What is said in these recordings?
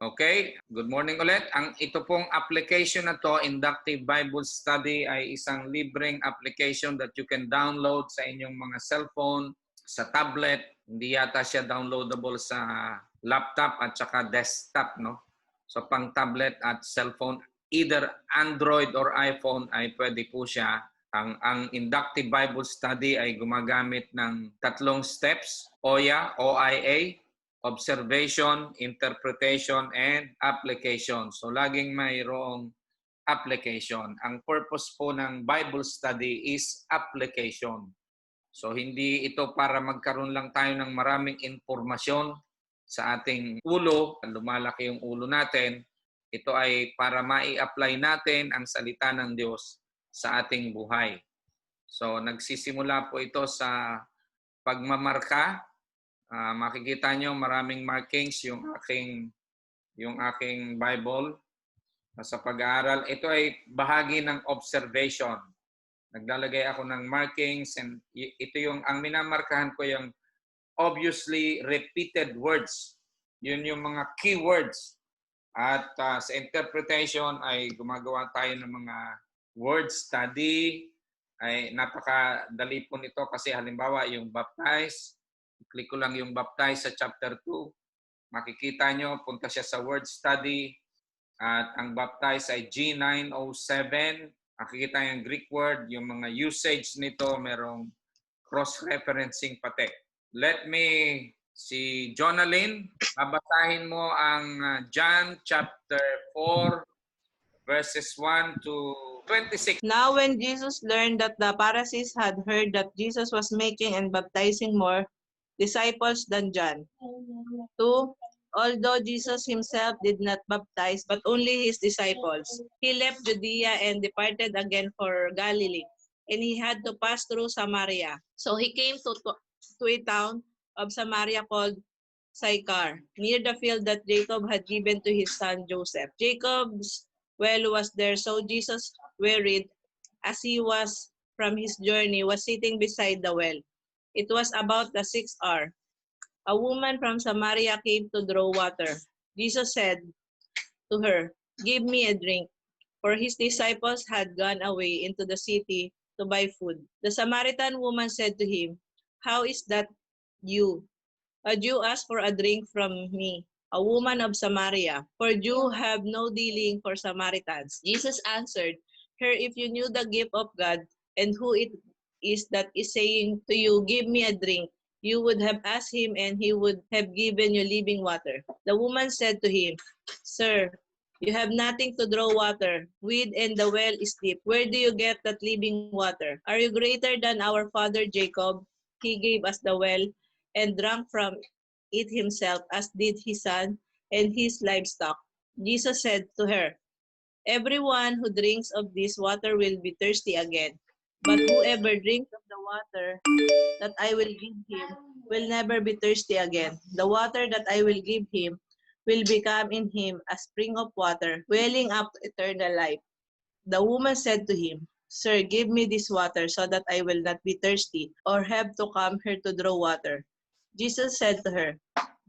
Okay, good morning ulit. Ito pong application na to, Inductive Bible Study, ay isang libreng application that you can download sa inyong mga cellphone, sa tablet. Hindi yata siya downloadable sa laptop at saka desktop, no? So pang tablet at cellphone, either Android or iPhone ay pwede po siya. Ang Inductive Bible Study ay gumagamit ng 3 steps, OIA, observation, interpretation, and application. So laging mayroong application. Ang purpose po ng Bible study is application. So hindi ito para magkaroon lang tayo ng maraming informasyon sa ating ulo, lumalaki yung ulo natin. Ito ay para mai-apply natin ang salita ng Diyos sa ating buhay. So nagsisimula po ito sa pagmamarka. Makikita nyo maraming markings yung aking Bible sa pag-aaral. Ito ay bahagi ng observation. Naglalagay ako ng markings and ito ang minamarkahan ko yung obviously repeated words. Yun yung mga keywords. At sa interpretation ay gumagawa tayo ng mga word study. Ay napakadali po nito kasi halimbawa yung baptize. Click ko lang yung baptize sa chapter 2. Makikita nyo, punta siya sa word study. At ang baptize ay G907. Makikita yung Greek word, yung mga usage nito, merong cross-referencing pati. Let me si Jonalyn, babasahin mo ang John chapter 4, verses 1 to 26. Now when Jesus learned that the Pharisees had heard that Jesus was making and baptizing more disciples than John. 2. Although Jesus himself did not baptize, but only his disciples, he left Judea and departed again for Galilee, and he had to pass through Samaria. So he came to a town of Samaria called Sychar, near the field that Jacob had given to his son Joseph. Jacob's well was there, so Jesus, wearied as he was from his journey, was sitting beside the well. It was about the 6th hour. A woman from Samaria came to draw water. Jesus said to her, "Give me a drink," for his disciples had gone away into the city to buy food. The Samaritan woman said to him, "How is that you, a Jew, ask for a drink from me, a woman of Samaria? For Jews have no dealing for Samaritans." Jesus answered her, "If you knew the gift of God and who it is that is saying to you, 'Give me a drink,' you would have asked him and he would have given you living water." The woman said to him, "Sir, you have nothing to draw water with and the well is deep. Where do you get that living water? Are you greater than our father Jacob? He gave us the well and drank from it himself, as did his son and his livestock." Jesus said to her, "Everyone who drinks of this water will be thirsty again. But whoever drinks of the water that I will give him will never be thirsty again. The water that I will give him will become in him a spring of water, welling up to eternal life." The woman said to him, "Sir, give me this water so that I will not be thirsty or have to come here to draw water." Jesus said to her,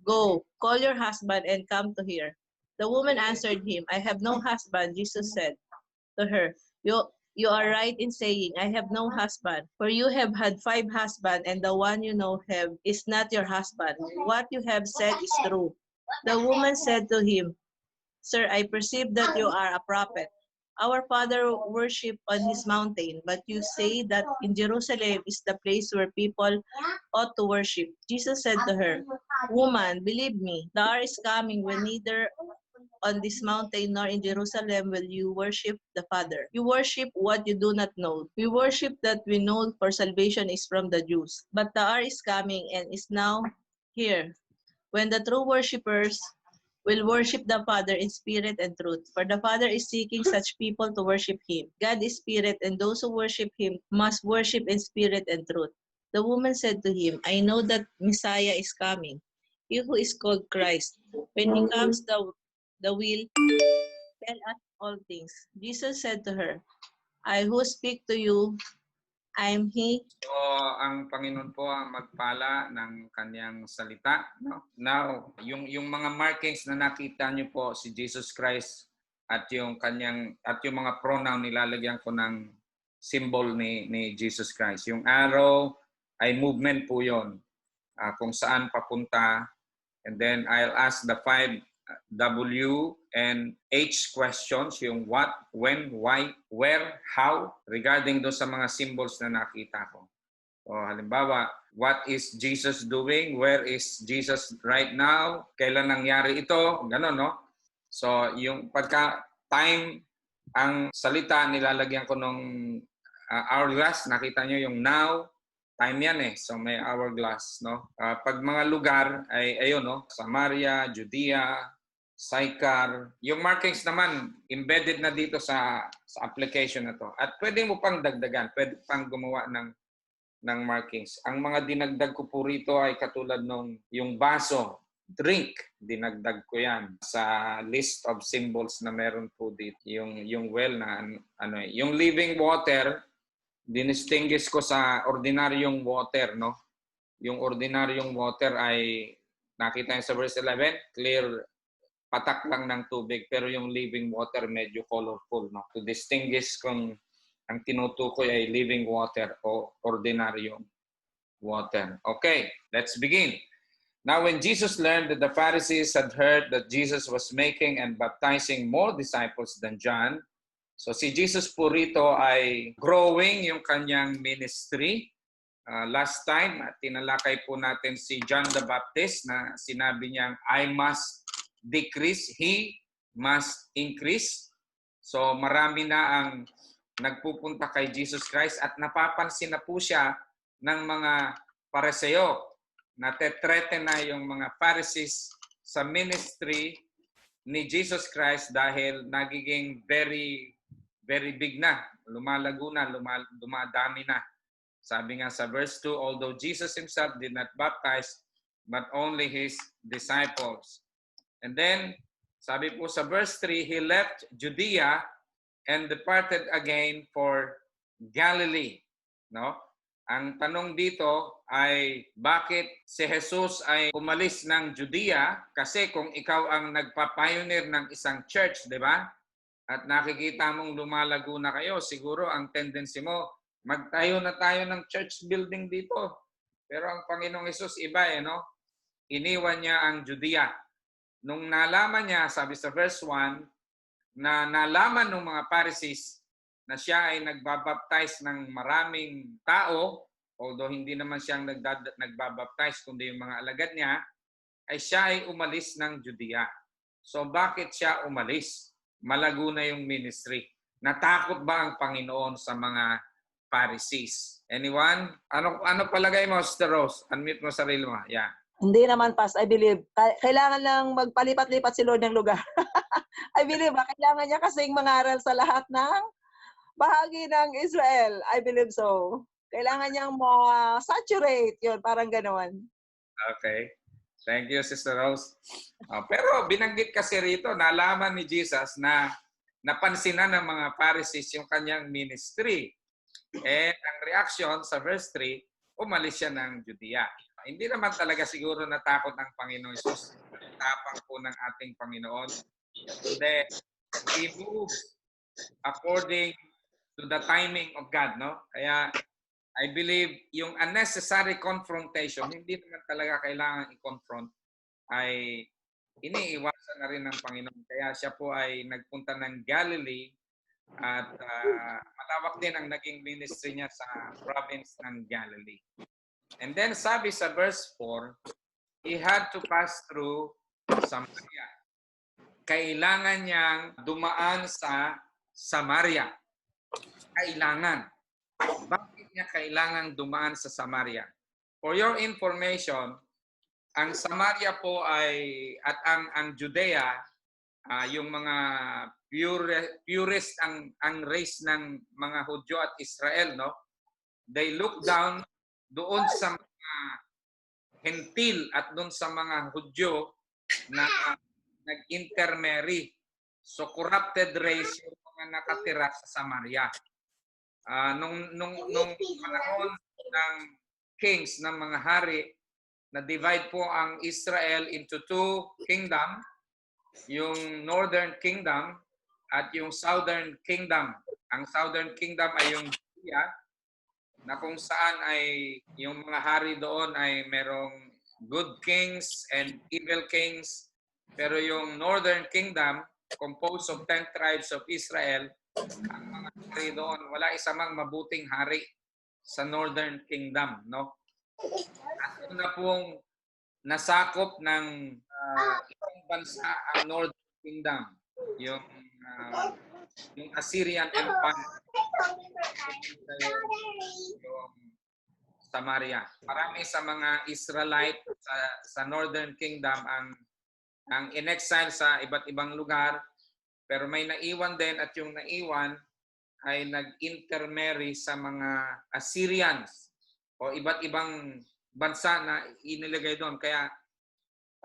"Go, call your husband and come to here." The woman answered him, "I have no husband." Jesus said to her, You are right in saying, 'I have no husband,' for you have had 5 husbands, and the one you now have is not your husband. What you have said is true." The woman said to him, "Sir, I perceive that you are a prophet. Our father worshipped on his mountain, but you say that in Jerusalem is the place where people ought to worship." Jesus said to her, "Woman, believe me, the hour is coming when neither on this mountain nor in Jerusalem will you worship the Father. You worship what you do not know. We worship that we know, for salvation is from the Jews. But the hour is coming and is now here, when the true worshippers will worship the Father in spirit and truth. For the Father is seeking such people to worship him. God is spirit, and those who worship him must worship in spirit and truth." The woman said to him, "I know that Messiah is coming, he who is called Christ. When he comes, the will tell us all things." Jesus said to her, "I who speak to you I am He. So, ang Panginoon po ang magpala ng kanyang salita. No? Now, yung mga markings na nakita niyo po si Jesus Christ at yung mga pronoun nilalagyan ko ng symbol ni Jesus Christ. Yung arrow ay movement po yon, kung saan papunta. And then I'll ask the 5 W and H questions, yung what, when, why, where, how, regarding do sa mga symbols na nakita ko. So, halimbawa, what is Jesus doing? Where is Jesus right now? Kailan nangyari ito? Ganon, no? So, yung pagka time, ang salita, nilalagyan ko nung hourglass. Nakita nyo yung now, time yan eh. So, may hourglass, no? Pag mga lugar, ay ayun, no? Samaria, Judea, Sychar. Yung markings naman, embedded na dito sa application na to. At pwede mo pang dagdagan, pwede pang gumawa ng markings. Ang mga dinagdag ko po rito ay katulad nung yung baso, drink, dinagdag ko yan sa list of symbols na meron po dito. Yung well na yung living water, dinistinguish ko sa ordinaryong water, no? Yung ordinaryong water ay nakita sa verse 11, clear, patak lang ng tubig, pero yung living water medyo colorful, no? To distinguish kung ang tinutukoy ay living water o ordinaryong water. Okay, let's begin. Now, when Jesus learned that the Pharisees had heard that Jesus was making and baptizing more disciples than John, so si Jesus po rito ay growing yung kanyang ministry. Last time, tinalakay po natin si John the Baptist na sinabi niyang, I must decrease, He must increase. So marami na ang nagpupunta kay Jesus Christ at napapansin na po siya ng mga Pariseo. Natetreten na yung mga Pharisees sa ministry ni Jesus Christ dahil nagiging very, very big na. Lumalago na, dumadami na. Sabi nga sa verse 2, although Jesus himself did not baptize, but only his disciples. And then, sabi po sa verse 3, he left Judea and departed again for Galilee. No? Ang tanong dito ay bakit si Jesus ay umalis ng Judea? Kasi kung ikaw ang nagpa-pioneer ng isang church, di ba? At nakikita mong lumalago na kayo, siguro ang tendency mo, magtayo na tayo ng church building dito. Pero ang Panginoong Hesus iba eh, no? Iniwan niya ang Judea. Nung nalaman niya, sabi sa verse 1, na nalaman ng mga Pharisees na siya ay nagbabaptize ng maraming tao, although hindi naman siyang nagbabaptize kundi yung mga alagad niya, ay siya ay umalis ng Judea. So bakit siya umalis? Malago na yung ministry. Natakot ba ang Panginoon sa mga Pharisees? Anyone? Ano palagay mo, Sister Rose? Unmute mo sarili mo. Yeah. Hindi naman, Pas. I believe. Kailangan lang magpalipat-lipat si Lord ng lugar. I believe, kailangan niya kasing mangaral sa lahat ng bahagi ng Israel. I believe so. Kailangan niyang ma-saturate yun, parang gano'n. Okay. Thank you, Sister Rose. Pero binanggit kasi rito, nalaman ni Jesus na napansin na ng mga Pharisees yung kanyang ministry. And ang reaction sa verse 3, umalis siya ng Judea. Hindi naman talaga siguro natakot ng Panginoon Jesus. Tapang po ng ating Panginoon. Then, He moves according to the timing of God, no? Kaya, I believe, yung unnecessary confrontation, hindi naman talaga kailangan i-confront, ay iniiwasan na rin ng Panginoon. Kaya siya po ay nagpunta ng Galilee at malawak din ang naging ministry niya sa province ng Galilee. And then sabi sa verse 4, he had to pass through Samaria. Kailangan niyang dumaan sa Samaria. Kailangan. Bakit niya kailangan dumaan sa Samaria? For your information, ang Samaria po ay, at ang Judea, yung mga purist ang race ng mga Hudyo at Israel, no? They look down doon sa mga Hentil at doon sa mga Hudyo na nag-intermarry. So corrupted race yung mga nakatira sa Samaria. Nung panahon ng kings, ng mga hari, na-divide po ang Israel into two kingdom, yung Northern Kingdom at yung Southern Kingdom. Ang Southern Kingdom ay yung Judea, na kung saan ay yung mga hari doon ay merong good kings and evil kings. Pero yung Northern Kingdom, composed of 10 tribes of Israel, ang mga hari doon, wala isa mang mabuting hari sa Northern Kingdom, no? At yun na pong nasakop ng ibang bansa ang Northern Kingdom, yung Assyrian Empire, yung Samaria. Marami sa mga Israelite sa Northern Kingdom ang in-exile sa iba't ibang lugar, pero may naiwan din, at yung naiwan ay nag-intermarry sa mga Assyrians o iba't ibang bansa na inilagay doon. Kaya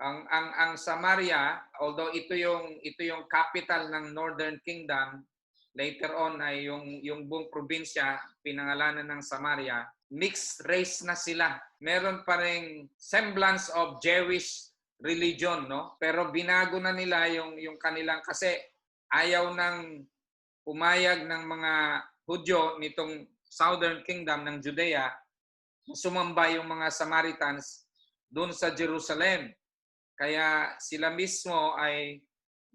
ang Samaria, although ito yung capital ng Northern Kingdom, later on ay yung buong probinsya pinangalanan ng Samaria, mixed race na sila. Meron pa ring semblance of Jewish religion, no? Pero binago na nila yung kanilang, kasi ayaw nang pumayag ng mga Hudyo nitong Southern Kingdom ng Judea, sumamba yung mga Samaritans doon sa Jerusalem. Kaya sila mismo ay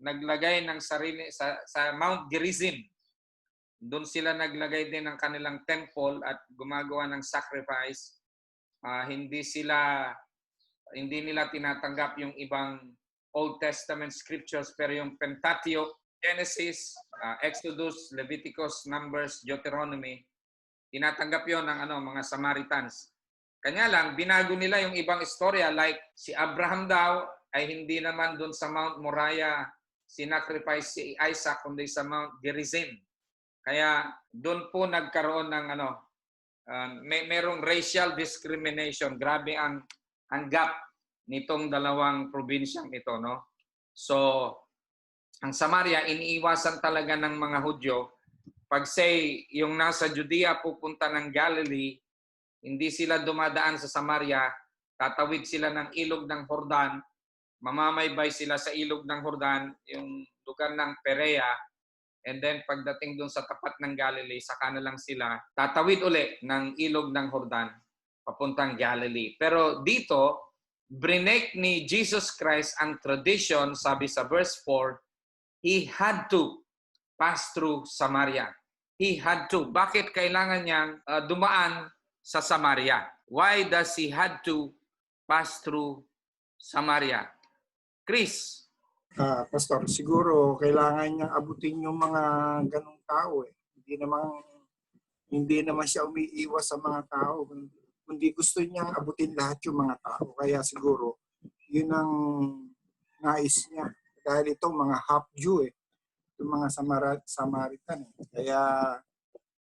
naglagay ng sarili sa Mount Gerizim. Doon sila naglagay din ng kanilang temple at gumagawa ng sacrifice. Hindi nila tinatanggap yung ibang Old Testament scriptures, pero yung Pentateuch, Genesis, Exodus, Leviticus, Numbers, Deuteronomy, tinatanggap yon ng mga Samaritans. Kanya lang, binago nila yung ibang istorya, like si Abraham daw ay hindi naman doon sa Mount Moriah sinacrifice si Isaac, kundi sa Mount Gerizim. Kaya doon po nagkaroon ng merong racial discrimination. Grabe ang gap nitong dalawang probinsyang ito, no? So, ang Samaria, iniiwasan talaga ng mga Hudyo. Pag say, yung nasa Judea pupunta ng Galilee, hindi sila dumadaan sa Samaria, tatawid sila ng ilog ng Jordan, mamamaybay sila sa ilog ng Jordan, yung lugar ng Perea, and then pagdating doon sa tapat ng Galilee, saka na lang sila tatawid uli ng ilog ng Jordan, papuntang Galilee. Pero dito, brinek ni Jesus Christ ang tradition, sabi sa verse 4, He had to pass through Samaria. He had to. Bakit kailangan niyang dumaan sa Samaria? Why does he had to pass through Samaria? Chris? Pastor, siguro kailangan niyang abutin yung mga ganong tao. Hindi naman siya umiiwas sa mga tao. Kundi gusto niyang abutin lahat yung mga tao. Kaya siguro, yun ang nais niya. Dahil itong mga half-Jew, itong mga Samaritan. Kaya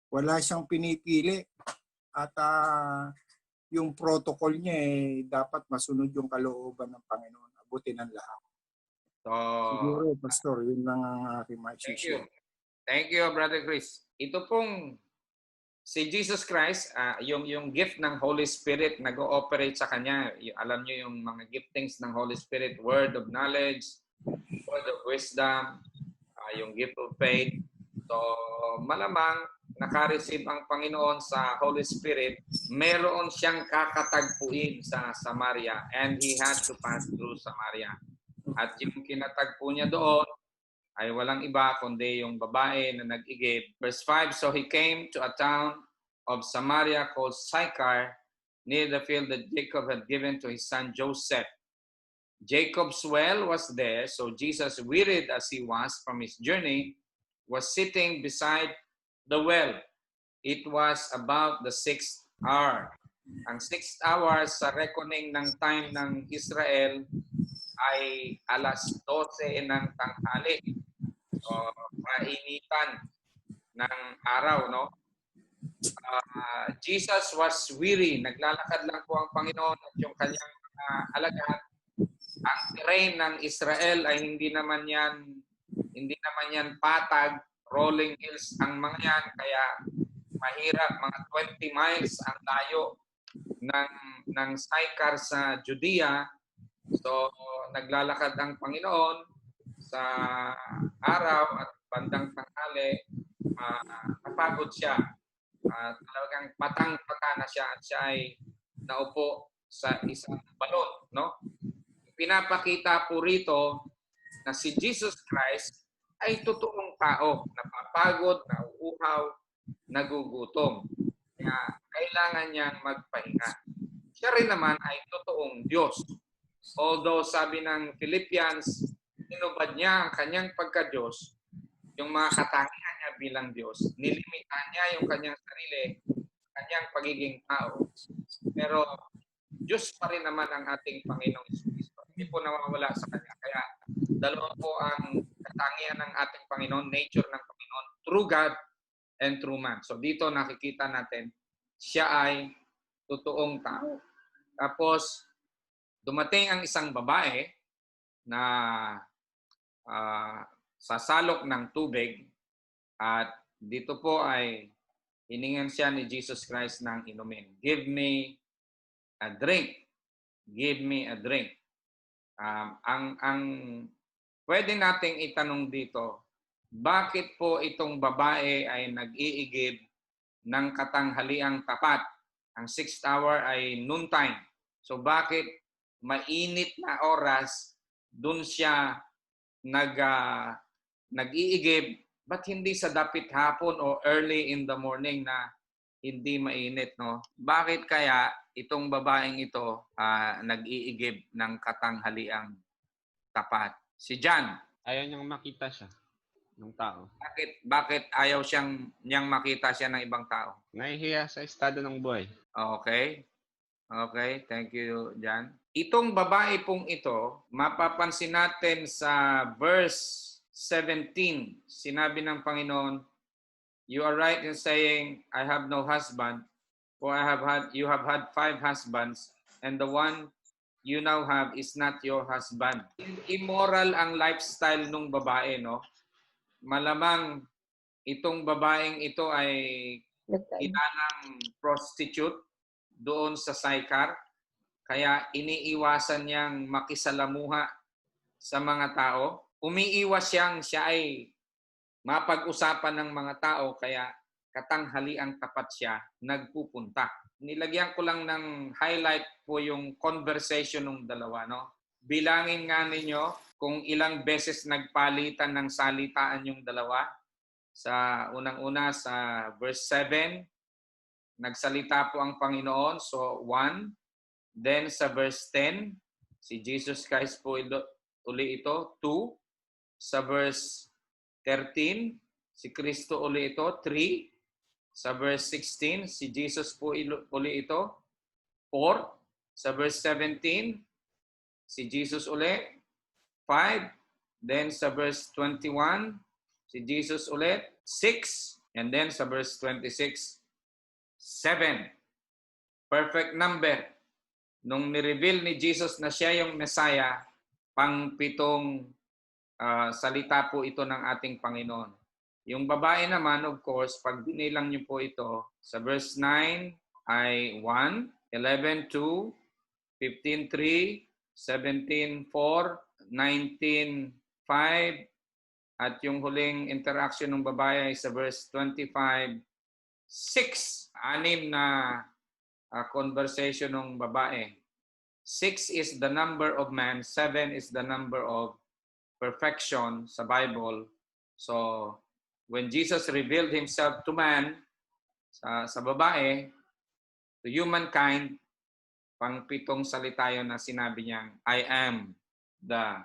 wala siyang pinipili. At yung protocol niya dapat masunod yung kalooban ng Panginoon. Abutin ang lahat. So, siguro, Pastor, yun lang ang aking ma-share. Thank you, Brother Chris. Ito pong si Jesus Christ, yung gift ng Holy Spirit nag-ooperate sa Kanya. Alam niyo yung mga giftings ng Holy Spirit, word of knowledge, word of wisdom, yung gift of faith. So, malamang naka-receive ang Panginoon sa Holy Spirit, meron siyang kakatagpuin sa Samaria, and he had to pass through Samaria. At yung kinatagpo niya doon ay walang iba kundi yung babae na nag-igib. Verse 5, So he came to a town of Samaria called Sychar, near the field that Jacob had given to his son Joseph. Jacob's well was there, so Jesus, wearied as he was from his journey, was sitting beside the well. It was about the 6th hour. Ang 6th hour sa reckoning ng time ng Israel ay alas 12 ng tanghali. So, mainitan ng araw, no? Jesus was weary. Naglalakad lang po ang Panginoon at yung kanyang alagad. Ang terrain ng Israel ay hindi naman yan patag, rolling hills ang mga yan, kaya mahirap, mga 20 miles ang layo ng Sychar sa Judea. So, naglalakad ang Panginoon sa araw at bandang tanghali, napagod siya. Talagang patang-pata na siya at siya ay naupo sa isang balon. No? Pinapakita po rito na si Jesus Christ ay totoong tao, napapagod, nauuhaw, nagugutom. Kaya kailangan niyang magpahinga. Siya rin naman ay totoong Diyos. Although sabi ng Philippians, inubad niya ang kanyang pagka-Diyos, yung mga katangian niya bilang Diyos, nilimitahan niya yung kanyang sarili, kanyang pagiging tao. Pero Diyos pa rin naman ang ating Panginoong Kristo. Hindi po nawawala sa Kanya. Kaya dalawa po ang katangian ng ating Panginoon, nature ng Panginoon, true God and true man. So dito nakikita natin, siya ay totoong tao. Tapos, dumating ang isang babae na sasalok ng tubig at dito po ay hiningan siya ni Jesus Christ ng inumin. Give me a drink. Give me a drink. Ang pwede nating itanong dito, bakit po itong babae ay nag-iigib ng katanghaliang tapat? Ang 6th hour ay noontime. So bakit mainit na oras dun siya nag-iigib, ba't hindi sa dapit hapon o early in the morning na hindi mainit, no? Bakit kaya itong babaeng ito nag-iigib ng katanghaliang tapat? Si John. Ayaw niyang makita siya ng tao. Bakit ayaw niyang makita siya ng ibang tao? Nahihiya sa estado ng buhay. Okay. Okay, thank you, John. Itong babae pong ito, mapapansin natin sa verse 17. Sinabi ng Panginoon, you are right in saying, I have no husband, for you have had 5 husbands, and the one you now have is not your husband. Immoral ang lifestyle ng babae, no? Malamang itong babaeng ito ay kilalang prostitute doon sa Sychar, kaya iniiwasan niyang makisalamuha sa mga tao. Umiiwas siya ay mapag-usapan ng mga tao, kaya katanghaliang tapat siya nagpupunta. Nilagyan ko lang ng highlight po yung conversation ng dalawa, no? Bilangin nga ninyo kung ilang beses nagpalitan ng salitaan yung dalawa. Sa unang-una sa verse 7, nagsalita po ang Panginoon. So, 1. Then sa verse 10, si Jesus Christ po uli ito. 2. Sa verse 13, si Kristo uli ito. 3. Sa verse 16, si Jesus po uli ito. 4. Sa verse 17, si Jesus uli. 5. Then sa verse 21, si Jesus ulit. 6. And then sa verse 26, 7. Perfect number. Nung nireveal ni Jesus na siya yung Messiah, pang-7 salita po ito ng ating Panginoon. Yung babae naman, of course, pag binilang niyo po ito, sa verse 9 ay 1, 11, 2, 15, 3, 17, 4, 19, 5, at yung huling interaction ng babae ay sa verse 25, 6. 6 na conversation ng babae. 6 is the number of man, 7 is the number of perfection sa Bible. So, when Jesus revealed himself to man, sa babae, to humankind, pang-7 salita yun na sinabi niyang, I am the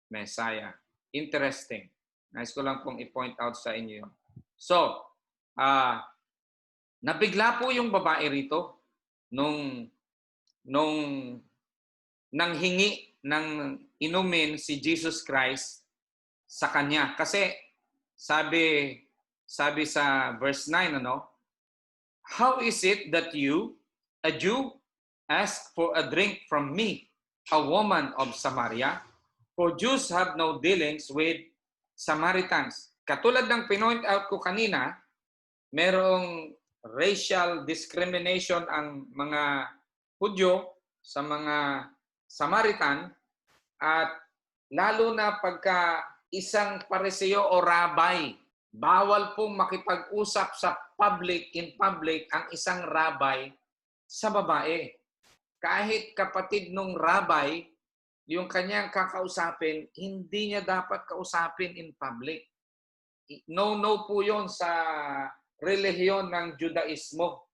Messiah. Interesting. Nice ko lang pong i-point out sa inyo. So, nabigla po yung babae rito nung nanghingi ng inumin si Jesus Christ sa kanya. Kasi sabi sa verse 9, how is it that you, a Jew, ask for a drink from me, a woman of Samaria? For Jews have no dealings with Samaritans. Katulad ng pinoint out ko kanina, merong racial discrimination ang mga Hudyo sa mga Samaritan, at lalo na pagka isang pariseo o rabay, bawal pong makipag-usap sa in public ang isang rabay sa babae. Kahit kapatid nung rabay, yung kanyang kakausapin, hindi niya dapat kausapin in public. No po yun sa relihiyon ng Judaismo.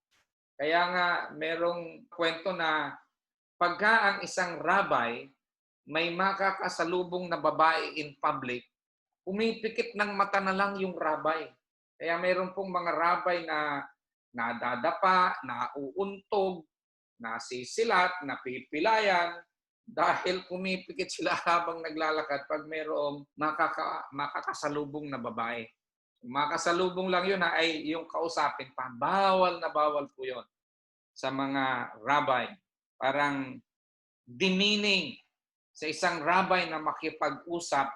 Kaya nga merong kwento na pagka ang isang rabay may makakasalubong na babae in public, pumipikit ng mata na lang yung rabay. Kaya meron pong mga rabay na nadadapa, nauuntog, nasisilat, napipilayan, dahil pumipikit sila habang naglalakad pag mayroong makakasalubong na babae. Makasalubong lang yun ay yung kausapin pa. Bawal na bawal po yun sa mga rabay. Parang demeaning sa isang rabay na makipag-usap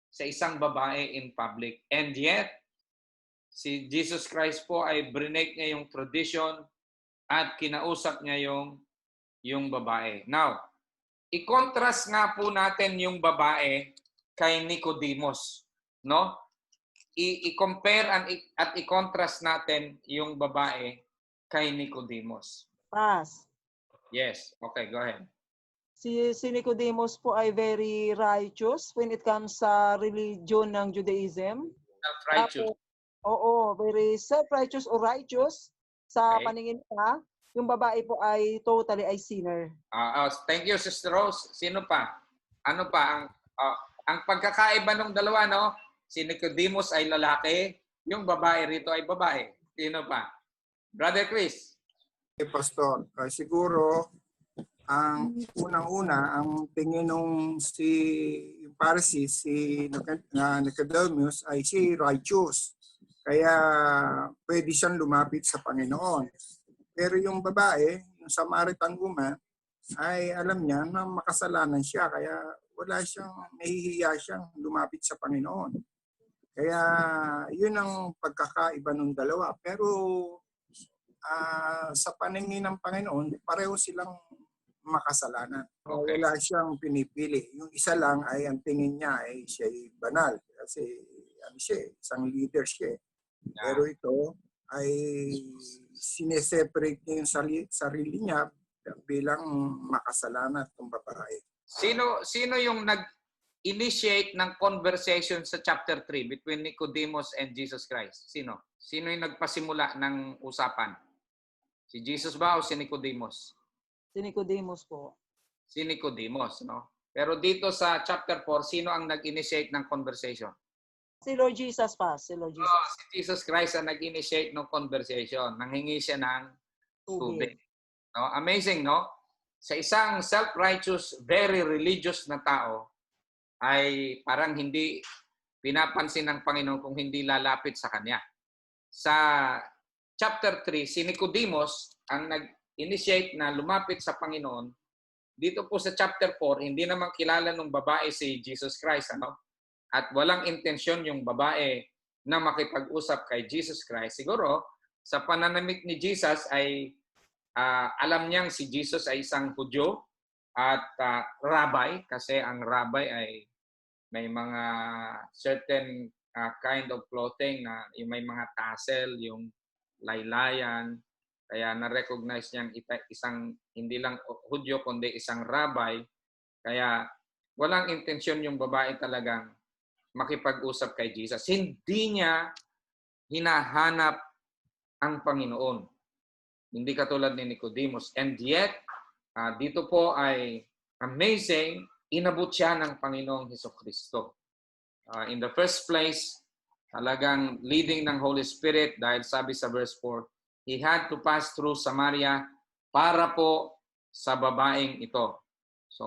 sa isang babae in public. And yet, si Jesus Christ po ay brinake niya yung tradition at kinausap niya yung babae. Now, i-contrast nga po natin yung babae kay Nicodemus, no? I-compare at i-contrast natin yung babae kay Nicodemus. Pass. Yes. Okay, go ahead. Si Nicodemus po ay very righteous when it comes sa religion ng Judaism. Self-righteous. Oo, very self-righteous or righteous sa Okay. paningin pa. Yung babae po ay totally ay sinner. Thank you, Sister Rose. Sino pa? Ano pa? Ang pagkakaiba ng dalawa, no? Si Nicodemus ay lalaki, yung babae rito ay babae. Sino pa? Brother Chris. Pastor, siguro ang unang-una, ang tingin nung yung Pharisee, si Nicodemus ay si righteous. Kaya pwede siyang lumapit sa Panginoon. Pero yung babae, yung Samaritan woman, ay alam niya na makasalanan siya. Kaya nahihiya siyang lumapit sa Panginoon. Kaya yun ang pagkakaiba ng dalawa. Pero sa paningin ng Panginoon, pareho silang makasalanan. Okay. Wala siyang pinipili. Yung isa lang ay ang tingin niya ay siya'y banal. Kasi isang leader siya. Pero ito ay sineseparate niya yung sarili niya bilang makasalanan ng babae. Sino yung nag-initiate ng conversation sa chapter 3 between Nicodemus and Jesus Christ? Sino? Sino yung nagpasimula ng usapan? Si Jesus ba o si Nicodemus? Si Nicodemus po. Si Nicodemus, no? Pero dito sa chapter 4, sino ang nag-initiate ng conversation? Si Lord Jesus pa. Si Lord Jesus. Si Jesus Christ ang nag-initiate ng conversation. Nanghingi siya ng tubig. No? Amazing, no? Sa isang self-righteous, very religious na tao, ay parang hindi pinapansin ng Panginoon kung hindi lalapit sa Kanya. Sa chapter 3, si Nicodemus ang nag-initiate na lumapit sa Panginoon. Dito po sa chapter 4, hindi naman kilala ng babae si Jesus Christ, ano? At walang intensyon yung babae na makipag-usap kay Jesus Christ. Siguro, sa pananamit ni Jesus ay alam niyang si Jesus ay isang Hudyo at rabbi, kasi ang rabbi ay may mga certain kind of clothing na yung may mga tassel, yung laylayan. Kaya na-recognize niyang isang hindi lang Hudyo kundi isang rabbi. Kaya walang intensyon yung babae talagang makipag-usap kay Jesus. Hindi niya hinahanap ang Panginoon. Hindi katulad ni Nicodemus. And yet, dito po ay amazing, inabot siya ng Panginoong Hesukristo. In the first place, talagang leading ng Holy Spirit dahil sabi sa verse 4, He had to pass through Samaria para po sa babaeng ito. So,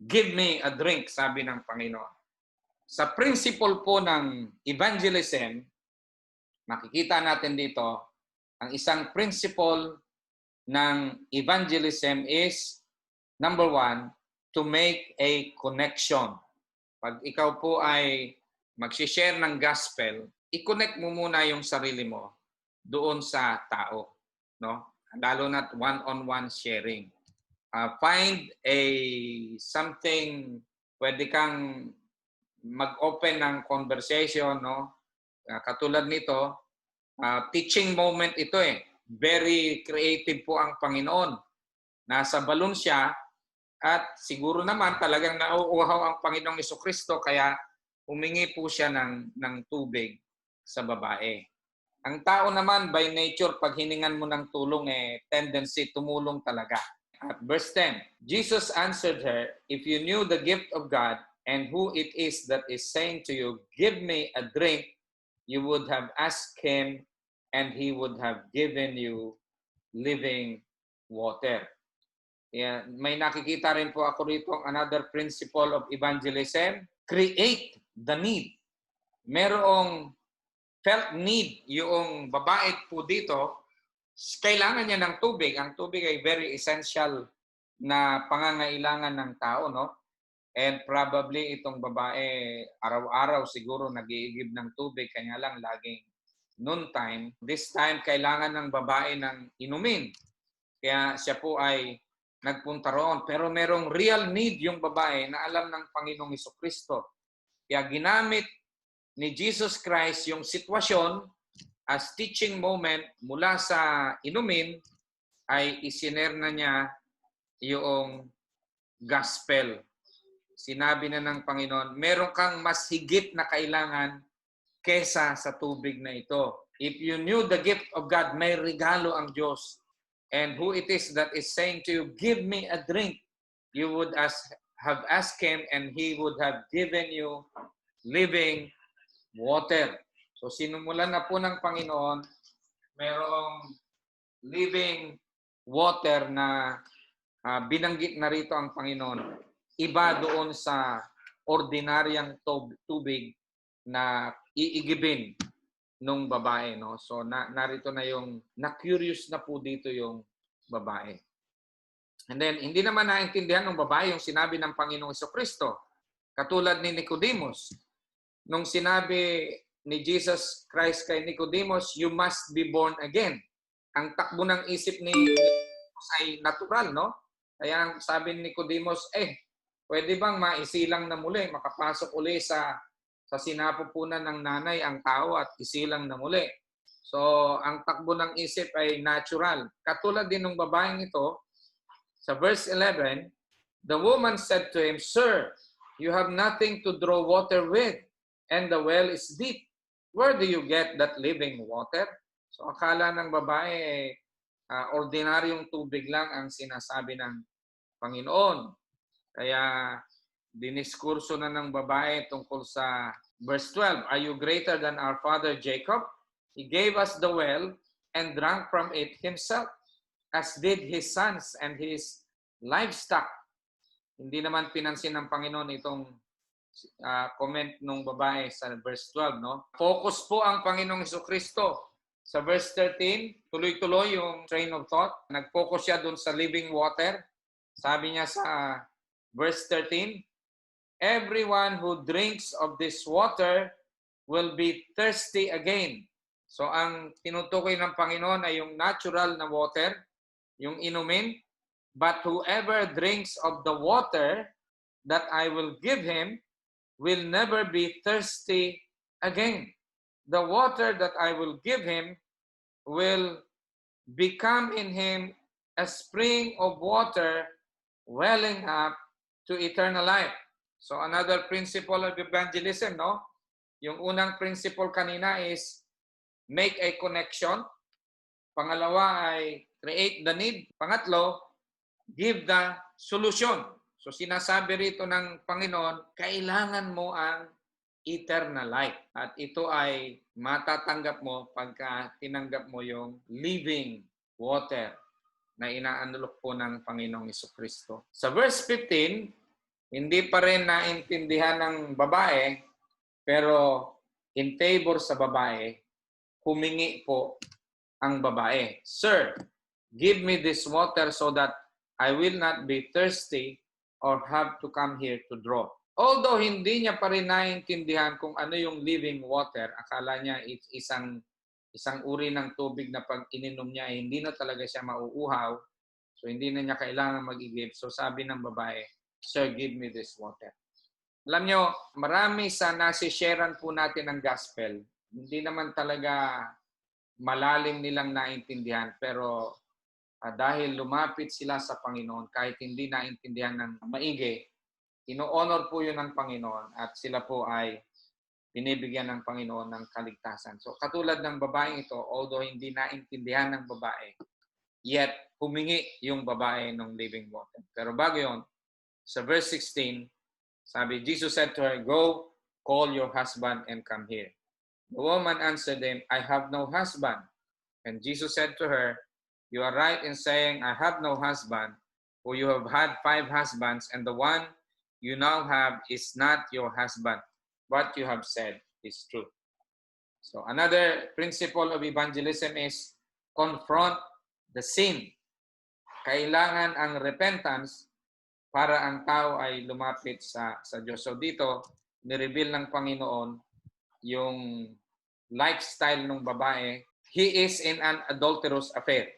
give me a drink, sabi ng Panginoon. Sa principle po ng evangelism, makikita natin dito, ang isang principle ng evangelism is, number 1, to make a connection. Pag ikaw po ay mag-share ng gospel, i-connect mo muna yung sarili mo doon sa tao, no? Lalo na't one-on-one sharing. Find something, pwede kang mag-open ng conversation, no? Katulad nito, teaching moment ito eh. Very creative po ang Panginoon. Nasa balon siya at siguro naman talagang nauuhaw ang Panginoong Jesucristo kaya humingi po siya ng tubig sa babae. Ang tao naman by nature, pag hiningan mo ng tulong, tendency tumulong talaga. At verse 10, Jesus answered her, "If you knew the gift of God and who it is that is saying to you, 'Give me a drink,' you would have asked him and he would have given you living water." Yeah, may nakikita rin po ako rito another principle of evangelism. Create the need. Merong felt need yung babae po dito, kailangan niya ng tubig. Ang tubig ay very essential na pangangailangan ng tao, no? And probably itong babae araw-araw siguro nag-iigib ng tubig, kanya lang laging noontime. This time, kailangan ng babae ng inumin. Kaya siya po ay nagpunta roon. Pero merong real need yung babae na alam ng Panginoong Jesucristo. Kaya ginamit ni Jesus Christ yung sitwasyon as teaching moment mula sa inumin ay isiner na niya yung gospel. Sinabi na ng Panginoon, meron kang mas higit na kailangan kesa sa tubig na ito. If you knew the gift of God, may regalo ang Diyos. And who it is that is saying to you, "Give me a drink," you would have asked him and he would have given you living water. So sinumulan na po ng Panginoon, mayroong living water na binanggit na rito ang Panginoon. Iba doon sa ordinaryang tubig na iigibin nung babae, no? So narito na yung na-curious na po dito yung babae. And then hindi naman naintindihan ng babae yung sinabi ng Panginoong Jesucristo. Katulad ni Nicodemus. Nung sinabi ni Jesus Christ kay Nicodemus, "You must be born again." Ang takbo ng isip ni Nicodemus ay natural, no? Kaya sabi ni Nicodemus, pwede bang maisilang na muli, makapasok uli sa sinapupunan ng nanay ang tao at isilang na muli? So, ang takbo ng isip ay natural. Katulad din ng babaeng ito, sa verse 11, the woman said to him, "Sir, you have nothing to draw water with, and the well is deep. Where do you get that living water?" So akala ng babae, ordinaryong tubig lang ang sinasabi ng Panginoon. Kaya diniskurso na ng babae tungkol sa verse 12. "Are you greater than our father Jacob? He gave us the well and drank from it himself, as did his sons and his livestock." Hindi naman pinansin ng Panginoon itong comment nung babae sa verse 12, no? Focus po ang Panginoong Jesucristo. Sa verse 13, tuloy-tuloy yung train of thought. Nag-focus siya dun sa living water. Sabi niya sa verse 13, "Everyone who drinks of this water will be thirsty again." So ang tinutukoy ng Panginoon ay yung natural na water, yung inumin. "But whoever drinks of the water that I will give him will never be thirsty again. The water that I will give him will become in him a spring of water welling up to eternal life." So another principle of evangelism, no? Yung unang principle kanina is make a connection. Pangalawa ay create the need. Pangatlo, give the solution. So sinasabi rito ng Panginoon, kailangan mo ang eternal life. At ito ay matatanggap mo pagka tinanggap mo yung living water na inaanulok po ng Panginoong Jesucristo. Sa verse 15, hindi pa rin naintindihan ng babae, pero in favor sa babae, humingi po ang babae, "Sir, give me this water so that I will not be thirsty or have to come here to draw." Although hindi niya pa rin naintindihan kung ano yung living water, akala niya isang isang uri ng tubig na pag ininom niya ay hindi na talaga siya mauuhaw. So hindi na niya kailangan mag-igib. So sabi ng babae, "Sir, give me this water." Alam nyo, marami sa nasisharean po natin ng gospel, hindi naman talaga malalim nilang naintindihan. Pero dahil lumapit sila sa Panginoon, kahit hindi naintindihan ng maigi, ino-honor po yun ng Panginoon at sila po ay binibigyan ng Panginoon ng kaligtasan. So katulad ng babaeng ito, although hindi naintindihan ng babae, yet humingi yung babae ng living water. Pero bago yun, sa verse 16, sabi, Jesus said to her, "Go, call your husband and come here." The woman answered him, "I have no husband." And Jesus said to her, "You are right in saying, I have no husband, for you have had 5 husbands, and the one you now have is not your husband. What you have said is true." So another principle of evangelism is confront the sin. Kailangan ang repentance para ang tao ay lumapit sa Diyos. So dito, nireveal ng Panginoon yung lifestyle ng babae. He is in an adulterous affair,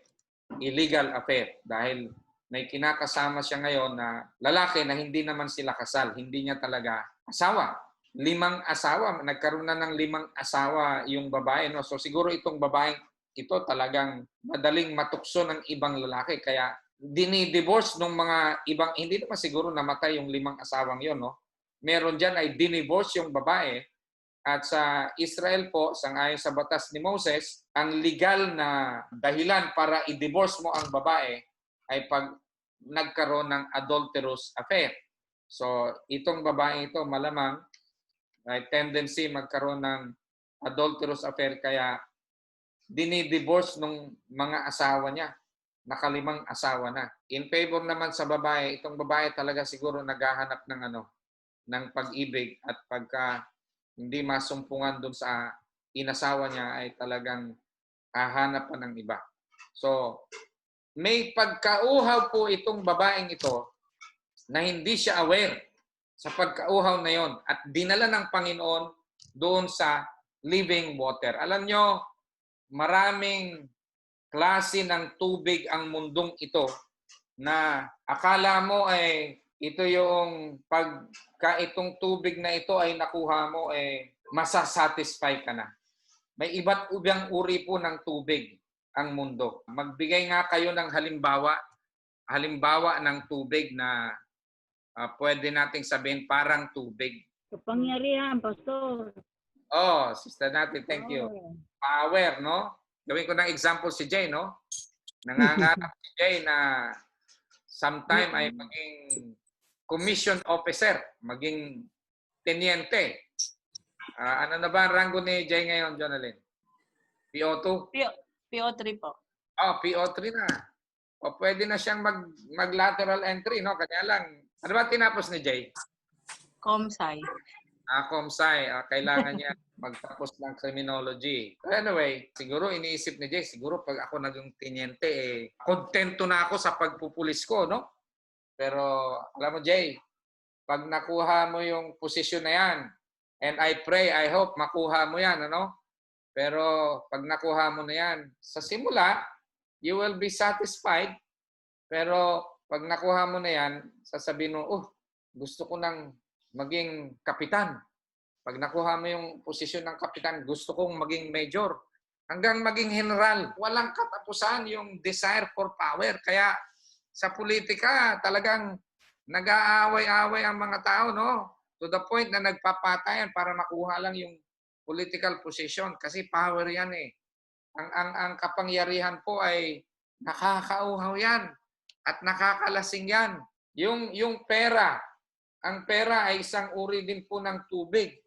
illegal affair, dahil may kinakasama siya ngayon na lalaki na hindi naman sila kasal, hindi niya talaga asawa. 5 asawa, nagkaroon na ng 5 asawa yung babae. No? So siguro itong babaeng ito talagang madaling matukso ng ibang lalaki, kaya dinidivorce ng mga ibang, hindi naman siguro namatay yung 5 asawang yon, no? Meron dyan ay dinivorce yung babae. At sa Israel po, sangayon sa batas ni Moses, ang legal na dahilan para i-divorce mo ang babae ay pag nagkaroon ng adulterous affair. So itong babae ito malamang may tendency magkaroon ng adulterous affair, kaya dinidivorce ng mga asawa niya. Naka-5 asawa na. In favor naman sa babae, itong babae talaga siguro naghahanap ng ng pag-ibig, at pagka hindi masumpungan dun sa inasawa niya ay talagang hahanap pa ng iba. So, may pagkauhaw po itong babaeng ito na hindi siya aware sa pagkauhaw na yon at dinala ng Panginoon doon sa living water. Alam nyo, maraming klase ng tubig ang mundong ito na akala mo ay ito yung pagka itong tubig na ito ay nakuha mo masasatisfy ka na. May iba't ibang uri po ng tubig ang mundo. Magbigay nga kayo ng halimbawa ng tubig na pwede nating sabihin parang tubig. Kapangyarihan, Pastor. Oh, sister natin, thank you. Power, no? Gawin ko ng example si Jay, no? Nangangarap si Jay na sometime ay maging commission officer, maging teniente. Ano na ba ang rango ni Jay ngayon, Jonalyn? PO2? PO3 po. Oh, PO3 na. O pwede na siyang mag-lateral entry, no? Kanya lang. Ano ba tinapos ni Jay? Comsci. Comsci. Kailangan niya magtapos ng criminology. But anyway, siguro iniisip ni Jay, siguro pag ako naging teniente, kontento na ako sa pagpupulis ko, no? Pero alam mo, Jay, pag nakuha mo yung posisyon na yan, and I pray, I hope makuha mo yan, ano? Pero pag nakuha mo na yan, sa simula, you will be satisfied. Pero pag nakuha mo na yan, sasabihin mo, gusto ko nang maging kapitan. Pag nakuha mo yung posisyon ng kapitan, gusto kong maging major. Hanggang maging general. Walang katapusan yung desire for power. Kaya sa politika, talagang nag-aaway-away ang mga tao, no? To the point na nagpapatayan para makuha lang yung political position. Kasi power yan eh. Ang kapangyarihan po ay nakakauhaw yan at nakakalasing yan. Yung pera, ang pera ay isang uri din po ng tubig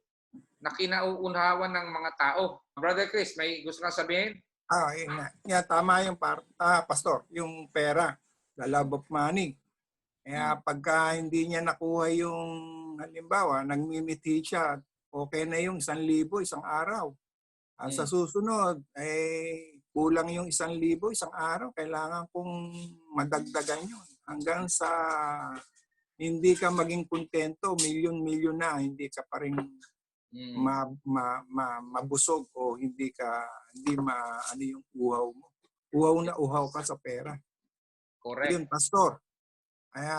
na kinauunhawan ng mga tao. Brother Chris, may gusto kang sabihin? Tama yung pastor, yung pera, the love of money. Kaya pagka hindi niya nakuha yung, halimbawa, nagmimiti siya, okay na yung 1,000 isang araw. Sa susunod, kulang yung 1,000 isang araw. Kailangan kong madagdagan yun. Hanggang sa hindi ka maging kontento, milyon-milyon na, hindi ka pa rin Mm. mabusog o hindi ano yung uhaw mo. Uhaw na uhaw ka sa pera. Correct. Yun, pastor. Kaya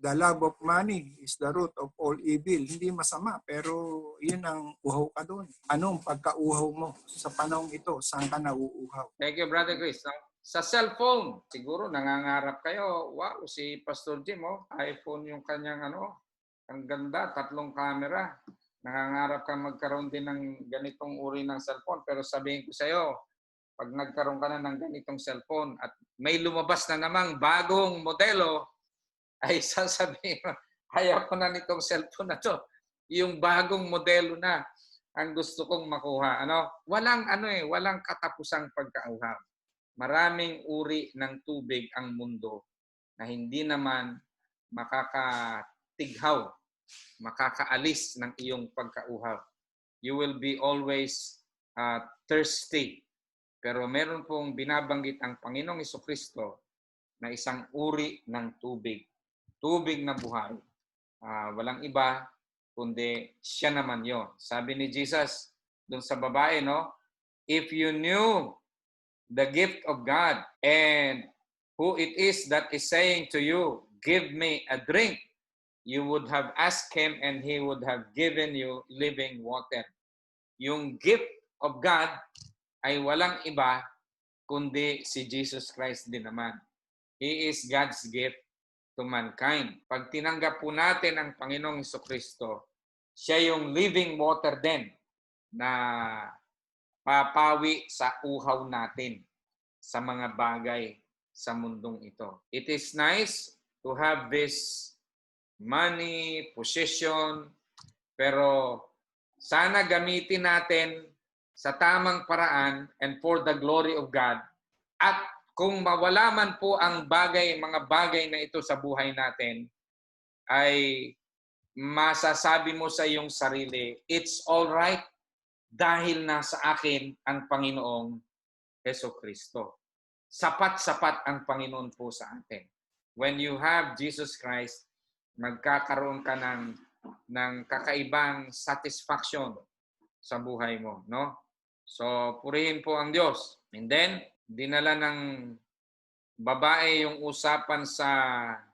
the love of money is the root of all evil. Hindi masama, pero yun ang uhaw ka doon. Anong pagka-uhaw mo sa panahong ito? Saan ka nauuhaw? Thank you, Brother Chris. Sa cellphone, siguro nangangarap kayo, wow, si Pastor Jim, iPhone yung kanyang ang ganda, 3 camera. Nangangarap ka magkaroon din ng ganitong uri ng cellphone. Pero sabihin ko sa iyo, pag nagkaroon ka na ng ganitong cellphone at may lumabas na namang bagong modelo, ay sasabihin mo, ayaw ko na nitong cellphone na to. Yung bagong modelo na ang gusto kong makuha. Walang katapusang pagkauhaw. Maraming uri ng tubig ang mundo na hindi naman makakatighaw, makakaalis ng iyong pagkauhaw. You will be always thirsty. Pero meron pong binabanggit ang Panginoong Jesucristo na isang uri ng tubig. Tubig na buhay. Walang iba, kundi siya naman yon. Sabi ni Jesus dun sa babae, if you knew the gift of God and who it is that is saying to you, give me a drink, you would have asked him and he would have given you living water. Yung gift of God ay walang iba kundi si Jesus Christ din naman. He is God's gift to mankind. Pag tinanggap po natin ang Panginoong Jesucristo, siya yung living water din na papawi sa uhaw natin sa mga bagay sa mundong ito. It is nice to have this money, position, pero sana gamitin natin sa tamang paraan and for the glory of God. At kung mawala man po ang mga bagay na ito sa buhay natin, ay masasabi mo sa iyong sarili, it's all right dahil nasa akin ang Panginoong Jesucristo. Sapat-sapat ang Panginoon po sa atin. When you have Jesus Christ, magkakaroon ka ng kakaibang satisfaction sa buhay mo, no? So, purihin po ang Diyos. And then, dinala ng babae yung usapan sa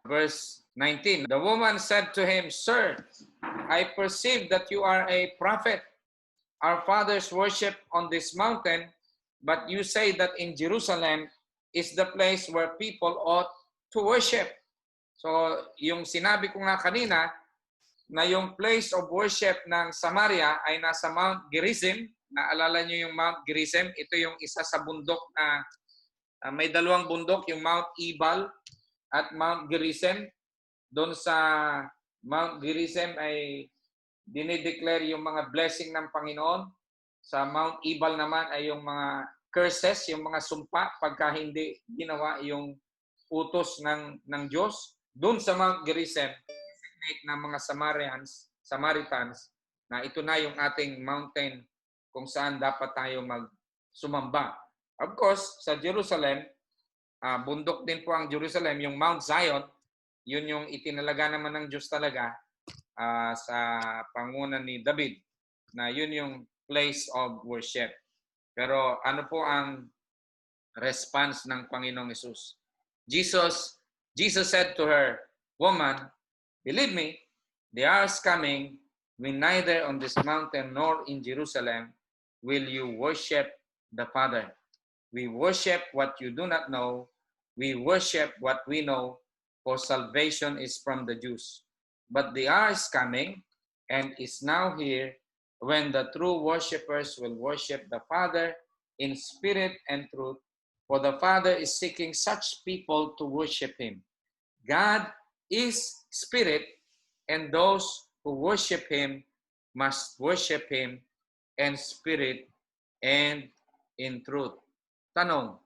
verse 19. The woman said to him, Sir, I perceive that you are a prophet. Our fathers worship on this mountain, but you say that in Jerusalem is the place where people ought to worship. So, yung sinabi ko nga kanina, na yung place of worship ng Samaria ay nasa Mount Gerizim. Naalala niyo yung Mount Gerizim? Ito yung isa sa bundok na may 2 bundok, yung Mount Ebal at Mount Gerizim. Doon sa Mount Gerizim ay dinideclare yung mga blessing ng Panginoon. Sa Mount Ebal naman ay yung mga curses, yung mga sumpa pagka hindi ginawa yung utos ng Diyos. Doon sa Mount Gerizim, ng mga Samaritans na ito na yung ating mountain kung saan dapat tayo magsumamba. Of course, sa Jerusalem, bundok din po ang Jerusalem, yung Mount Zion, yun yung itinalaga naman ng Diyos talaga sa pangunan ni David, na yun yung place of worship. Pero ano po ang response ng Panginoong Jesus? Jesus said to her, Woman, believe me, the hour is coming when neither on this mountain nor in Jerusalem will you worship the Father. We worship what you do not know. We worship what we know, for salvation is from the Jews. But the hour is coming and is now here when the true worshipers will worship the Father in spirit and truth, for the Father is seeking such people to worship Him. God is spirit, and those who worship Him must worship Him in spirit and in truth. Tanong,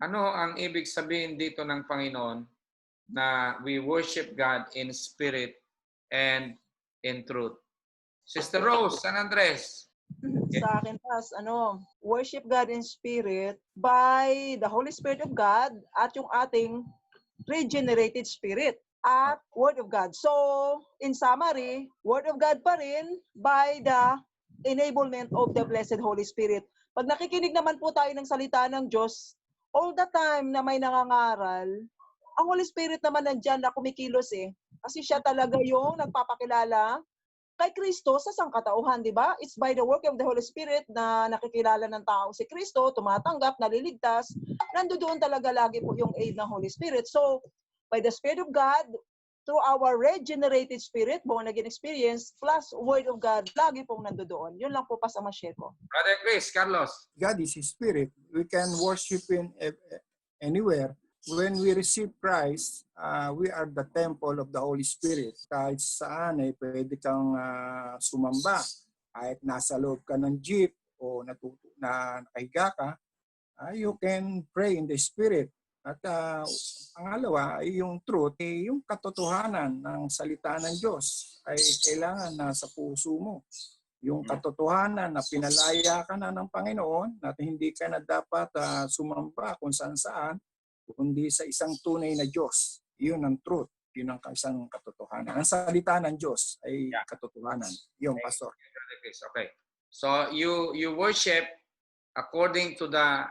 ano ang ibig sabihin dito ng Panginoon na we worship God in spirit and in truth? Sister Rose, San Andres. Sa akin, Pas, worship God in spirit by the Holy Spirit of God at yung ating regenerated spirit. at Word of God. So, in summary, Word of God pa rin by the enablement of the Blessed Holy Spirit. Pag nakikinig naman po tayo ng salita ng Diyos, all the time na may nangangaral, ang Holy Spirit naman nandyan na kumikilos eh. Kasi siya talaga yung nagpapakilala kay Kristo sa sangkatauhan, di ba? It's by the work of the Holy Spirit na nakikilala ng tao si Kristo, tumatanggap, naliligtas. Nandoon talaga lagi po yung aid ng Holy Spirit. So, by the Spirit of God, through our regenerated spirit, born again experience, plus Word of God, lagi pong nandoon. Yun lang po pa sa share ko. Brother Chris, Carlos. God is His Spirit. We can worship Him anywhere. When we receive Christ, we are the temple of the Holy Spirit. Kahit saan ay pwede kang sumamba. Kahit nasa loob ka ng jeep o nakahiga ka, you can pray in the Spirit. At pangalawa ay yung truth, yung katotohanan ng salita ng Diyos ay kailangan nasa puso mo. Yung katotohanan na pinalaya ka na ng Panginoon, na hindi ka na dapat sumamba kung saan-saan, kundi sa isang tunay na Diyos. Yun ang truth. Yun ang isang katotohanan. Ang salita ng Diyos ay katotohanan. Yun, Pastor. Okay. So, you worship according to the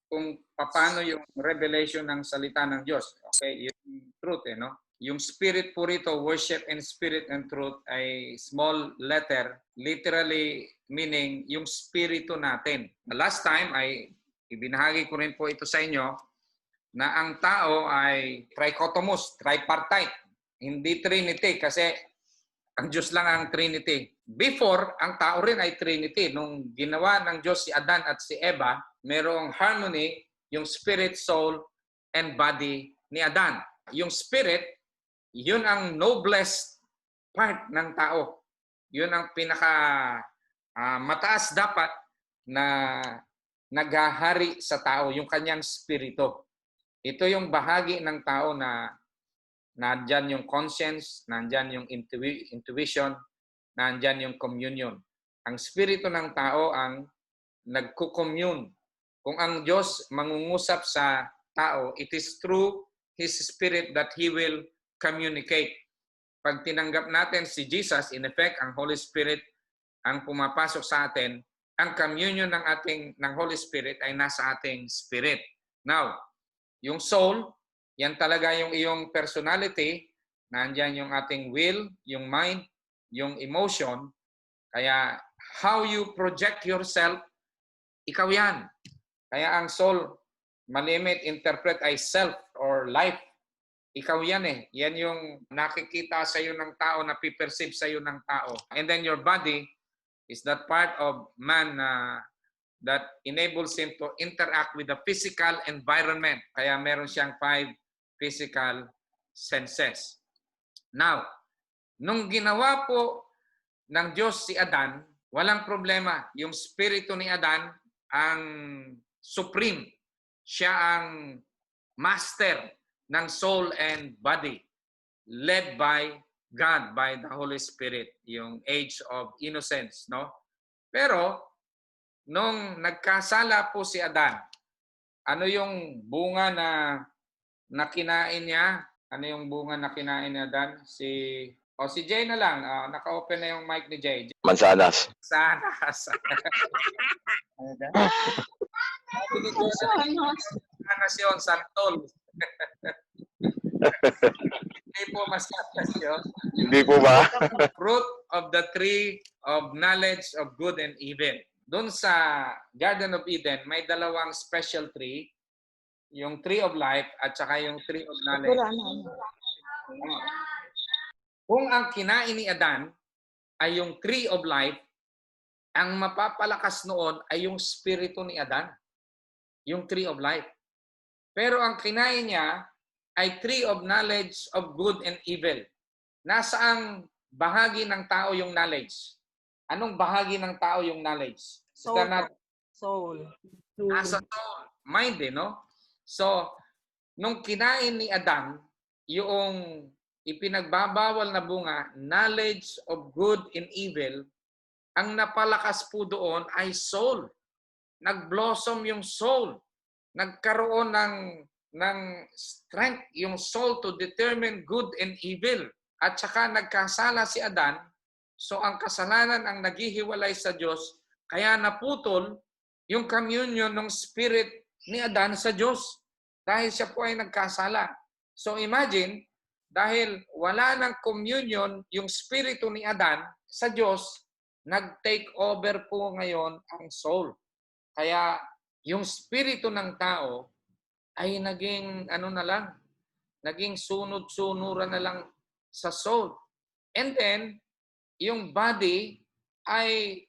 kung paano yung revelation ng salita ng Diyos. Okay? Yung truth, no? Yung spirit po rito, worship and spirit and truth ay small letter, literally meaning yung spirito natin. The last time ay ibinahagi ko rin po ito sa inyo na ang tao ay trichotomous, tripartite, hindi Trinity kasi ang Diyos lang ang Trinity. Before, ang tao rin ay Trinity. Nung ginawa ng Diyos si Adan at si Eva, merong harmony, yung spirit, soul, and body ni Adan. Yung spirit, yun ang noblest part ng tao. Yun ang pinaka mataas dapat na naghahari sa tao, yung kanyang spirito. Ito yung bahagi ng tao na nandyan yung conscience, nandyan yung intuition, nandyan yung communion. Ang spirito ng tao ang nagko-commune. Kung ang Diyos mangungusap sa tao, it is through His Spirit that He will communicate. Pag tinanggap natin si Jesus, in effect, ang Holy Spirit ang pumapasok sa atin, ang communion ng Holy Spirit ay nasa ating spirit. Now, yung soul, yan talaga yung iyong personality, nandyan yung ating will, yung mind, yung emotion. Kaya how you project yourself, ikaw yan. Kaya ang soul, malimit interpret ay self or life. Ikaw yan eh. Yan yung nakikita sa iyo ng tao, napiperceive sa iyo ng tao. And then your body is that part of man that enables him to interact with the physical environment. Kaya meron siyang 5 physical senses. Now, nung ginawa po ng Diyos si Adan, walang problema. Yung spirito ni Adan ang supreme. Siya ang master ng soul and body, led by God, by the Holy Spirit, yung age of innocence, no? Pero nung nagkasala po si Adan, ano yung bunga na kinain niya? Ano yung bunga na kinain ni Adan? Si Jay na lang. Naka-open na yung mic ni Jay. Mansanas. Mansanas. Mansanas yun, santol. Hindi po masanas yun. Hindi po ba? Fruit of the tree of knowledge of good and evil. Doon sa Garden of Eden, may dalawang special tree. Yung tree of life at saka yung tree of knowledge. Kung ang kinain ni Adan ay yung tree of life, ang mapapalakas noon ay yung spirito ni Adan. Yung tree of life. Pero ang kinain niya ay tree of knowledge of good and evil. Nasaang bahagi ng tao yung knowledge? Anong bahagi ng tao yung knowledge? Soul. Soul. Nasa soul. Mind no? So, nung kinain ni Adan, yung ipinagbabawal na bunga, knowledge of good and evil, ang napalakas po doon ay soul. Nag-blossom yung soul. Nagkaroon ng strength yung soul to determine good and evil. At saka nagkasala si Adan, so ang kasalanan ang naghihiwalay sa Diyos, kaya naputol yung communion ng spirit ni Adan sa Diyos dahil siya po ay nagkasala. So imagine, dahil wala ng communion yung spirito ni Adan sa Diyos, nag-take over po ngayon ang soul. Kaya yung spirito ng tao ay naging naging sunod-sunuran na lang sa soul. And then, yung body ay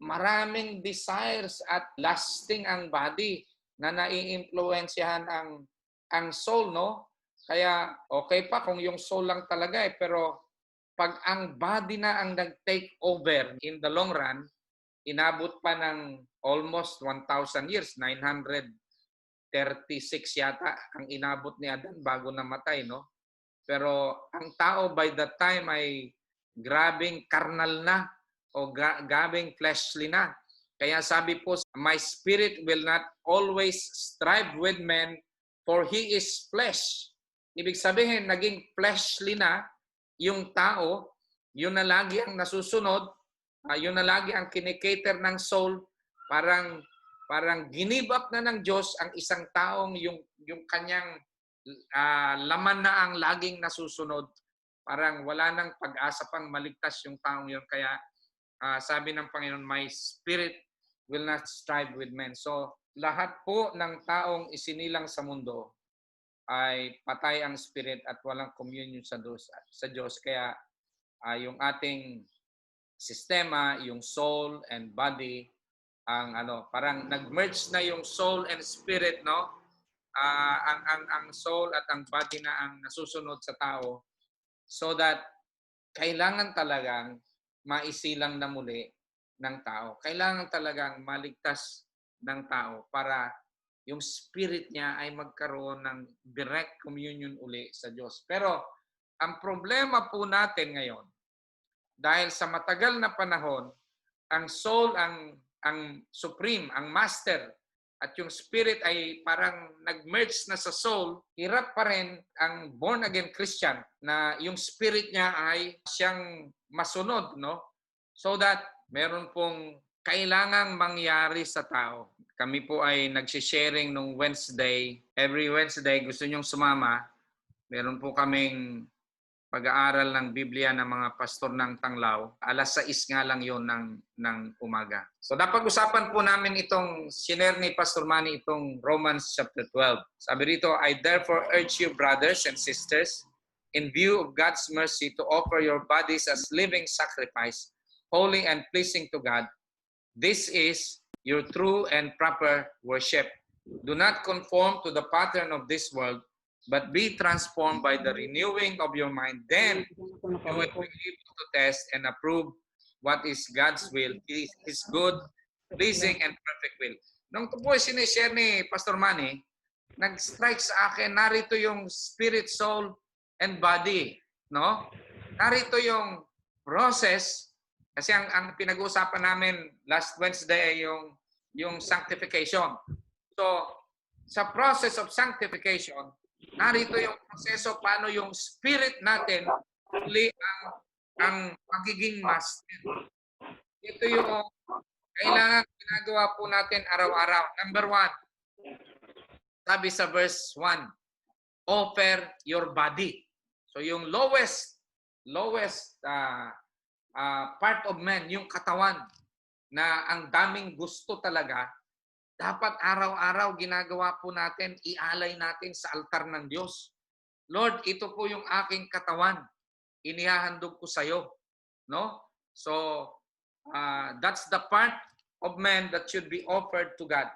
maraming desires at lasting ang body na naiimpluwensyahan ang soul, no? Kaya okay pa kung yung soul lang talaga pero pag ang body na ang nag-take over in the long run, inabot pa ng almost 1,000 years, 936 yata ang inabot ni Adan bago namatay, no? Pero ang tao by that time ay grabing carnal na o grabing fleshly na. Kaya sabi po, my spirit will not always strive with men, for he is flesh. Ibig sabihin, naging fleshly na yung tao, yun na lagi ang nasusunod, yun na lagi ang kinikater ng soul, parang give up na ng Diyos ang isang taong yung kanyang laman na ang laging nasusunod. Parang wala nang pag-asa pang maligtas yung taong yun. Kaya sabi ng Panginoon, my spirit will not strive with men. So lahat po ng taong isinilang sa mundo ay patay ang spirit at walang communion sa Diyos. Kaya yung ating sistema, yung soul and body, ang parang nag-merge na yung soul and spirit, no? Ang soul at ang body na ang nasusunod sa tao, so that kailangan talagang maisilang na muli ng tao. Kailangan talagang maligtas ng tao para yung spirit niya ay magkaroon ng direct communion uli sa Diyos. Pero ang problema po natin ngayon, dahil sa matagal na panahon, ang soul ang supreme, ang master, at yung spirit ay parang nag-merge na sa soul, hirap pa rin ang born-again Christian na yung spirit niya ay siyang masunod, no? So that meron pong kailangang mangyari sa tao. Kami po ay nagsisharing nung Wednesday. Every Wednesday, gusto nyong sumama, meron po kaming pag-aaral ng Biblia ng mga pastor ng Tanglaw. 6:00 nga lang yon ng umaga. So napag-usapan po namin itong share ni Pastor Manny, itong Romans chapter 12. Sabi rito, I therefore urge you, brothers and sisters, in view of God's mercy, to offer your bodies as living sacrifice, holy and pleasing to God. This is your true and proper worship. Do not conform to the pattern of this world, but be transformed by the renewing of your mind. Then you will be able to test and approve what is God's will, His good, pleasing, and perfect will. Nung ito po sinishare ni Pastor Manny, nag-strike sa akin, narito yung spirit, soul, and body. No? Narito yung process, kasi ang pinag-uusapan namin last Wednesday ay yung sanctification. So, sa process of sanctification, narito yung proseso paano yung spirit natin uli ang magiging master. Ito yung kailangan ginagawa po natin araw-araw. Number 1, sabi sa verse 1, offer your body. So yung lowest part of man, yung katawan na ang daming gusto talaga, dapat araw-araw ginagawa po natin, ialay natin sa altar ng Diyos. Lord, ito po yung aking katawan. Inihahandog ko sa iyo. No? So, that's the part of man that should be offered to God.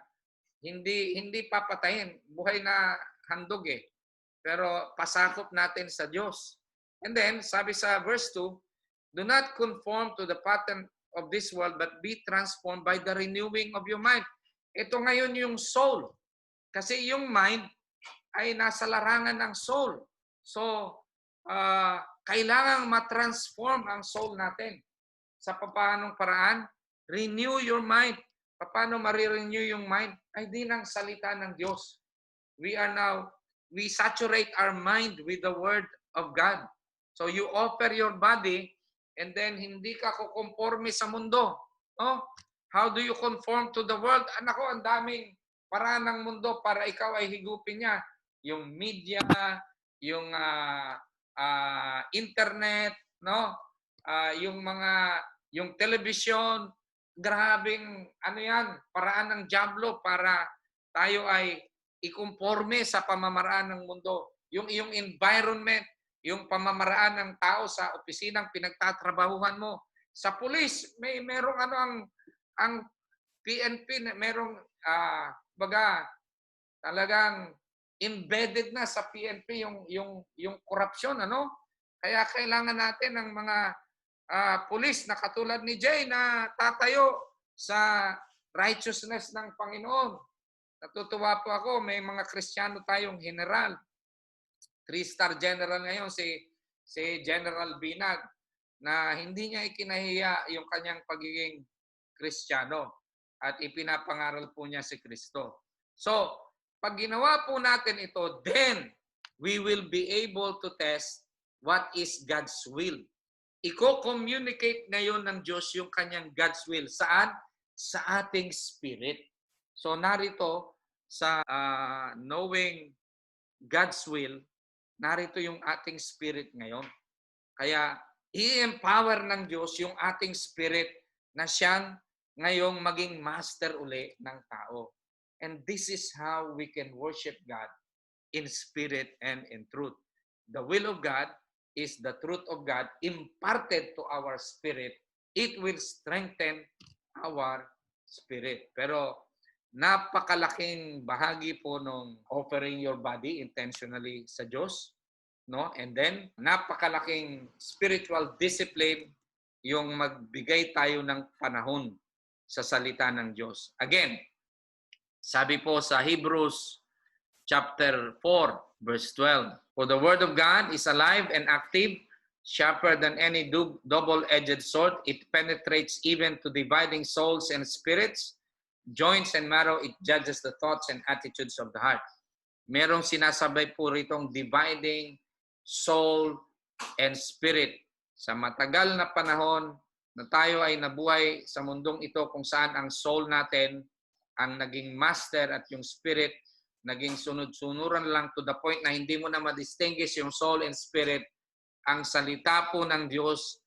Hindi papatayin. Buhay na handog eh. Pero pasakop natin sa Diyos. And then, sabi sa verse 2, do not conform to the pattern of this world, but be transformed by the renewing of your mind. Ito ngayon yung soul. Kasi yung mind ay nasa larangan ng soul. So, kailangang matransform ang soul natin. Sa paanong paraan? Renew your mind. Paano marirenew yung mind? Ay di ng salita ng Diyos. We are now we saturate our mind with the Word of God. So you offer your body and then hindi ka kukonforme sa mundo. No? How do you conform to the world? Anak ko, ang daming paraan ng mundo para ikaw ay higupin niya. Yung media, yung internet, no? Yung television, grabing ano yan, paraan ng diablo para tayo ay ikonforme sa pamamaraan ng mundo. Yung iyong environment, yung pamamaraan ng tao sa opisinang pinagtatrabahuhan mo. Sa pulis, merong ang PNP, merong talagang embedded na sa PNP yung korupsyon, ano? Kaya kailangan natin ng mga pulis na katulad ni Jay na tatayo sa righteousness ng Panginoon. Natutuwa po ako, may mga Kristiyano tayong general. 3-star general ngayon si General Binag na hindi niya ikinahiya yung kanyang pagiging Kristiyano at ipinapangaral po niya si Kristo. So, pag ginawa po natin ito, then we will be able to test what is God's will. Iko-communicate ngayon ng Diyos yung kanyang God's will. Saan? Sa ating spirit. So narito sa knowing God's will, narito yung ating spirit ngayon. Kaya i-empower ng Diyos yung ating spirit na siyang ngayong maging master uli ng tao. And this is how we can worship God in spirit and in truth. The will of God is the truth of God imparted to our spirit. It will strengthen our spirit. Pero napakalaking bahagi po nung offering your body intentionally sa Diyos, no? And then napakalaking spiritual discipline yung magbigay tayo ng panahon sa salita ng Diyos. Again, sabi po sa Hebrews chapter 4 verse 12, for the word of God is alive and active, sharper than any double-edged sword. It penetrates even to dividing souls and spirits, joints and marrow. It judges the thoughts and attitudes of the heart. Merong sinasabay po ritong dividing soul and spirit. Sa matagal na panahon na tayo ay nabuhay sa mundong ito kung saan ang soul natin ang naging master at yung spirit naging sunod-sunuran lang to the point na hindi mo na ma-distinguish yung soul and spirit. Ang salita po ng Diyos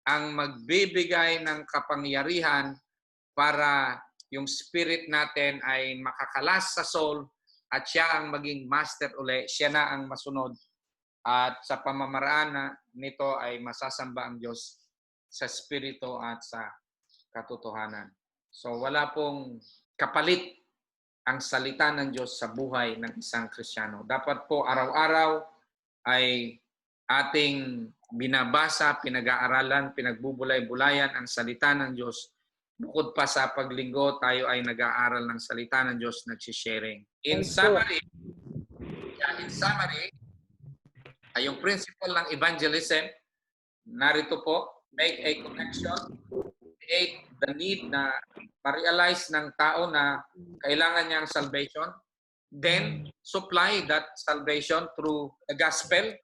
ang magbibigay ng kapangyarihan para yung spirit natin ay makakalas sa soul at siya ang maging master uli. Siya na ang masunod. At sa pamamaraan nito ay masasamba ang Diyos sa spirito at sa katotohanan. So wala pong kapalit ang salita ng Diyos sa buhay ng isang Kristiyano. Dapat po araw-araw ay ating binabasa, pinag-aaralan, pinagbubulay-bulayan ang salita ng Diyos. Bukod pa sa paglinggo, tayo ay nag-aaral ng salita ng Diyos, nagsisharing. In summary, ay yung principle ng evangelism, narito po, make a connection, create the need na ma-realize ng tao na kailangan niya ang salvation, then supply that salvation through the gospel,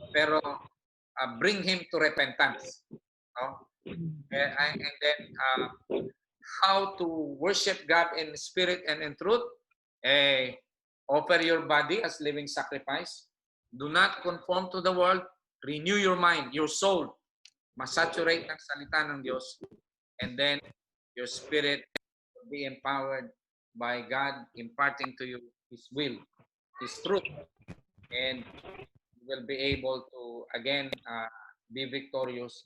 pero bring him to repentance. No? And then how to worship God in spirit and in truth. Offer your body as living sacrifice. Do not conform to the world. Renew your mind, your soul. Masaturate ng salita ng Diyos. And then your spirit will be empowered by God imparting to you His will, His truth. And you will be able to, again, be victorious